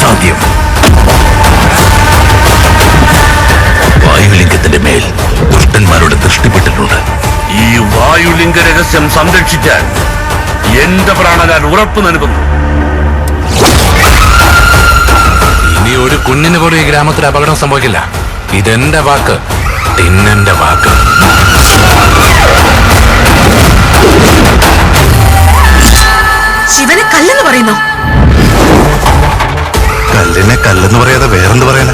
അസാധ്യം. വായുലിംഗത്തിന്റെ മേൽ ദുഷ്ടന്മാരുടെ ദൃഷ്ടിപ്പെട്ടിട്ടുണ്ട്. ഈ വായുലിംഗ രഹസ്യം സംരക്ഷിക്കാൻ എന്റെ പ്രാണനാൽ ഉറപ്പു നൽകുന്നു. ഇനി ഒരു കുഞ്ഞിന് പോലും ഈ ഗ്രാമത്തിൽ അപകടം സംഭവിക്കില്ല. ഇതെന്റെ വാക്ക്, തിന്നെന്റെ വാക്ക്. ശിവനെ കല്ലെന്ന് പറയുന്നോ? കല്ലിനെ കല്ലെന്ന് പറയാതെ വേറെന്ത് പറയാനാ?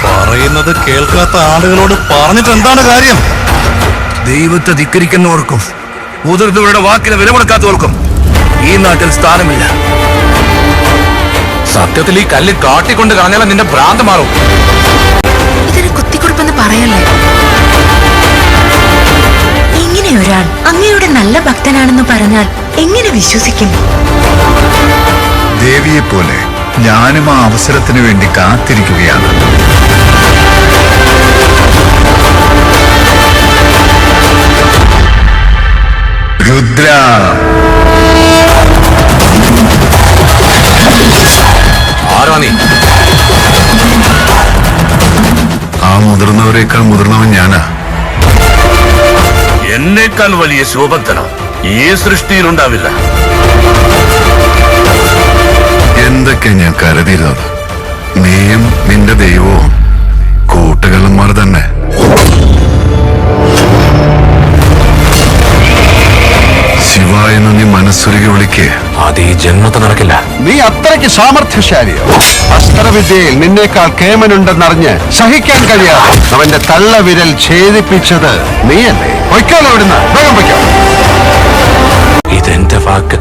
പറയുന്നത് കേൾക്കാത്ത ആളുകളോട് പറഞ്ഞിട്ട് എന്താണ് കാര്യം? ദൈവത്തെ ധിക്കരിക്കുന്നവർക്കും മുതിർന്നവരുടെ വാക്കിന് വില കൊടുക്കാത്തവർക്കും ഈ നാട്ടിൽ സ്ഥാനമില്ല. സത്യത്തിൽ ഈ കല്ല് കാട്ടിക്കൊണ്ട് കളഞ്ഞാൽ നിന്റെ ഭ്രാന്ത് മാറും. ഇതിന് കുത്തിക്കുറിപ്പെന്ന് പറയല്ലേ. ഇങ്ങനെ ഒരാൾ അങ്ങയുടെ നല്ല ഭക്തനാണെന്ന് പറഞ്ഞാൽ എങ്ങനെ വിശ്വസിക്കും? ദേവിയെ പോലെ ഞാനും ആ അവസരത്തിന് വേണ്ടി കാത്തിരിക്കുകയാണ്. രുദ്ര, ആരാ നീ? ആ മുതിർന്നവരെക്കാൾ മുതിർന്നവൻ ഞാനാ. എന്നേക്കാൾ വലിയ ശോഭക്തനോ ഈ സൃഷ്ടിയിലുണ്ടാവില്ല. എന്തൊക്കെ ഞാൻ കരുതിയിരുന്നത്. നീയും നിന്റെ ദൈവവും കൂട്ടുകാരന്മാർ തന്നെ. ശിവ എന്ന് നീ മനസ്സുരുകി വിളിക്കേ. അത് ഈ ജന്മത്തെ നടക്കില്ല. നീ അത്രയ്ക്ക് സാമർഥ്യശാലിയോ? അസ്ത്രവിദ്യയിൽ നിന്നേക്കാൾ കേമനുണ്ടെന്നറിഞ്ഞ് സഹിക്കാൻ കഴിയാതെ അവന്റെ തള്ളവിരൽ ഛേദിപ്പിച്ചത് നീയല്ലേ? പൊയ്ക്കാലോ ഇവിടുന്ന്, വേഗം പൊയ്ക്കോ. ഇതെന്റെ വാക്ക്.